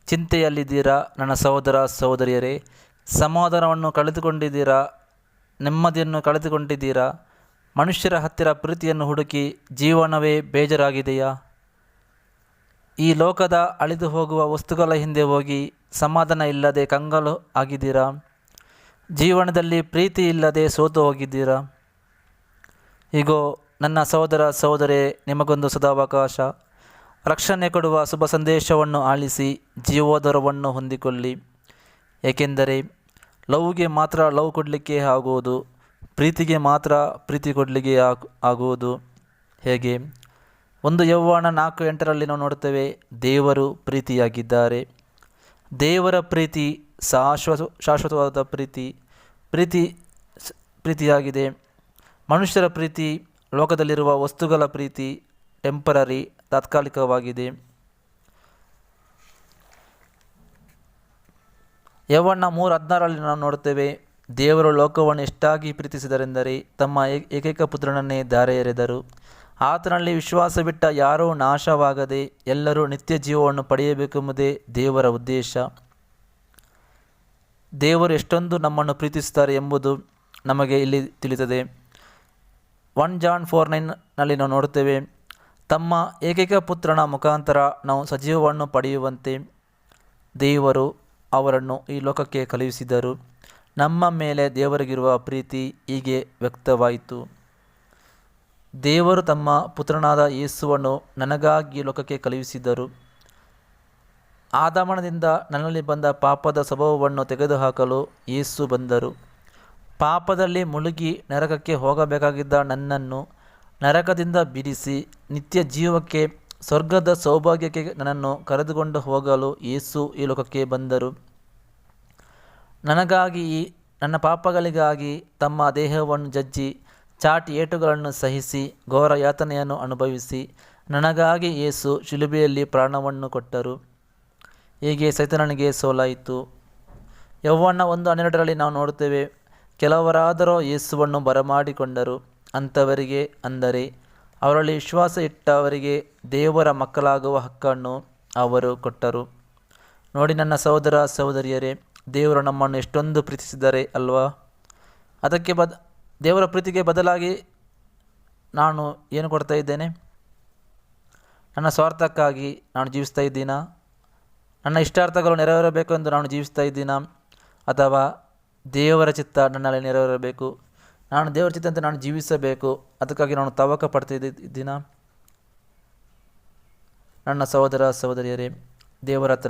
ಚಿಂತೆಯಲ್ಲಿದ್ದೀರಾ ನನ್ನ ಸಹೋದರ ಸಹೋದರಿಯರೇ? ಸಮಾಧಾನವನ್ನು ಕಳೆದುಕೊಂಡಿದ್ದೀರಾ? ನೆಮ್ಮದಿಯನ್ನು ಕಳೆದುಕೊಂಡಿದ್ದೀರಾ? ಮನುಷ್ಯರ ಹತ್ತಿರ ಪ್ರೀತಿಯನ್ನು ಹುಡುಕಿ ಜೀವನವೇ ಬೇಜಾರಾಗಿದೆಯಾ? ಈ ಲೋಕದ ಅಳಿದು ಹೋಗುವ ವಸ್ತುಗಳ ಹಿಂದೆ ಹೋಗಿ ಸಮಾಧಾನ ಇಲ್ಲದೆ ಕಂಗಾಲು ಆಗಿದ್ದೀರಾ? ಜೀವನದಲ್ಲಿ ಪ್ರೀತಿ ಇಲ್ಲದೆ ಸೋತು ಹೋಗಿದ್ದೀರಾ? ಹೀಗೋ ನನ್ನ ಸಹೋದರ ಸಹೋದರೇ, ನಿಮಗೊಂದು ಸದಾವಕಾಶ. ರಕ್ಷಣೆ ಕೊಡುವ ಶುಭ ಸಂದೇಶವನ್ನು ಆಲಿಸಿ ಜೀವೋದ್ಧಾರವನ್ನು ಹೊಂದಿಕೊಳ್ಳಿ. ಏಕೆಂದರೆ ಲವ್ಗೆ ಮಾತ್ರ ಲವ್ ಕೊಡಲಿಕ್ಕೆ ಆಗುವುದು, ಪ್ರೀತಿಗೆ ಮಾತ್ರ ಪ್ರೀತಿ ಕೊಡಲಿಕ್ಕೆ ಆಗುವುದು. ಹೇಗೆ? 1 ಯೋಹಾನ 4:8 ನಾವು ನೋಡ್ತೇವೆ, ದೇವರು ಪ್ರೀತಿಯಾಗಿದ್ದಾರೆ. ದೇವರ ಪ್ರೀತಿ ಶಾಶ್ವತವಾದ ಪ್ರೀತಿಯಾಗಿದೆ. ಮನುಷ್ಯರ ಪ್ರೀತಿ ಲೋಕದಲ್ಲಿರುವ ವಸ್ತುಗಳ ಪ್ರೀತಿ ಟೆಂಪರರಿ, ತಾತ್ಕಾಲಿಕವಾಗಿದೆ. ಯೋಹಾನ 3:16 ನಾವು ನೋಡ್ತೇವೆ, ದೇವರು ಲೋಕವನ್ನು ಎಷ್ಟಾಗಿ ಪ್ರೀತಿಸಿದರೆಂದರೆ ತಮ್ಮ ಏಕೈಕ ಪುತ್ರನನ್ನೇ ಧಾರೆ ಎರೆದರು. ಆತನಲ್ಲಿ ವಿಶ್ವಾಸವಿಟ್ಟ ಯಾರೂ ನಾಶವಾಗದೆ ಎಲ್ಲರೂ ನಿತ್ಯ ಜೀವವನ್ನು ಪಡೆಯಬೇಕೆಂಬುದೇ ದೇವರ ಉದ್ದೇಶ. ದೇವರು ಎಷ್ಟೊಂದು ನಮ್ಮನ್ನು ಪ್ರೀತಿಸುತ್ತಾರೆ ಎಂಬುದು ನಮಗೆ ಇಲ್ಲಿ ತಿಳಿಯುತ್ತದೆ. 1 ಜಾನ್ 4:9 ನಾವು ನೋಡುತ್ತೇವೆ, ತಮ್ಮ ಏಕೈಕ ಪುತ್ರನ ಮುಖಾಂತರ ನಾವು ಸಜೀವವನ್ನು ಪಡೆಯುವಂತೆ ದೇವರು ಅವರನ್ನು ಈ ಲೋಕಕ್ಕೆ ಕಳುಹಿಸಿದರು. ನಮ್ಮ ಮೇಲೆ ದೇವರಿಗಿರುವ ಪ್ರೀತಿ ಹೀಗೆ ವ್ಯಕ್ತವಾಯಿತು. ದೇವರು ತಮ್ಮ ಪುತ್ರನಾದ ಯೇಸುವನ್ನು ನನಗಾಗಿ ಲೋಕಕ್ಕೆ ಕಳುಹಿಸಿದರು. ಆದಾಮನಿಂದ ನನ್ನಲ್ಲಿ ಬಂದ ಪಾಪದ ಸ್ವಭಾವವನ್ನು ತೆಗೆದುಹಾಕಲು ಯೇಸು ಬಂದರು. ಪಾಪದಲ್ಲಿ ಮುಳುಗಿ ನರಕಕ್ಕೆ ಹೋಗಬೇಕಾಗಿದ್ದ ನನ್ನನ್ನು ನರಕದಿಂದ ಬಿಡಿಸಿ ನಿತ್ಯ ಜೀವಕ್ಕೆ, ಸ್ವರ್ಗದ ಸೌಭಾಗ್ಯಕ್ಕೆ ನನ್ನನ್ನು ಕರೆದುಕೊಂಡು ಹೋಗಲು ಯೇಸು ಈ ಲೋಕಕ್ಕೆ ಬಂದರು. ನನಗಾಗಿ, ನನ್ನ ಪಾಪಗಳಿಗಾಗಿ ತಮ್ಮ ದೇಹವನ್ನು ಜಜ್ಜಿ ಚಾಟಿ ಏಟುಗಳನ್ನು ಸಹಿಸಿ ಘೋರ ಯಾತನೆಯನ್ನು ಅನುಭವಿಸಿ ನನಗಾಗಿ ಯೇಸು ಶಿಲುಬೆಯಲ್ಲಿ ಪ್ರಾಣವನ್ನು ಕೊಟ್ಟರು. ಹೀಗೆ ಸೈತಾನನಿಗೆ ಸೋಲಾಯಿತು. ಯೋಹಾನ 1:12 ನಾವು ನೋಡುತ್ತೇವೆ, ಕೆಲವರಾದರೋ ಯೇಸುವನ್ನು ಬರಮಾಡಿಕೊಂಡರು. ಅಂಥವರಿಗೆ, ಅಂದರೆ ಅವರಲ್ಲಿ ವಿಶ್ವಾಸ ಇಟ್ಟವರಿಗೆ ದೇವರ ಮಕ್ಕಳಾಗುವ ಹಕ್ಕನ್ನು ಅವರು ಕೊಟ್ಟರು. ನೋಡಿ ನನ್ನ ಸಹೋದರ ಸಹೋದರಿಯರೇ, ದೇವರು ನಮ್ಮನ್ನು ಎಷ್ಟೊಂದು ಪ್ರೀತಿಸಿದ್ದಾರೆ ಅಲ್ವಾ? ದೇವರ ಪ್ರೀತಿಗೆ ಬದಲಾಗಿ ನಾನು ಏನು ಕೊಡ್ತಾ ಇದ್ದೇನೆ? ನನ್ನ ಸ್ವಾರ್ಥಕ್ಕಾಗಿ ನಾನು ಜೀವಿಸ್ತಾ ಇದ್ದೀನಾ? ನನ್ನ ಇಷ್ಟಾರ್ಥಗಳು ನೆರವೇರಬೇಕು ಎಂದು ನಾನು ಜೀವಿಸ್ತಾ ಇದ್ದೀನಾ? ಅಥವಾ ದೇವರ ಚಿತ್ತ ನನ್ನಲ್ಲಿ ನೆರವೇರಬೇಕು, ನಾನು ದೇವರ ಚಿತ್ತಂತೆ ನಾನು ಜೀವಿಸಬೇಕು, ಅದಕ್ಕಾಗಿ ನಾನು ತವಕ ಪಡ್ತಿದ್ದೀನಾ? ನನ್ನ ಸಹೋದರ ಸಹೋದರಿಯರೇ, ದೇವರ ಹತ್ರ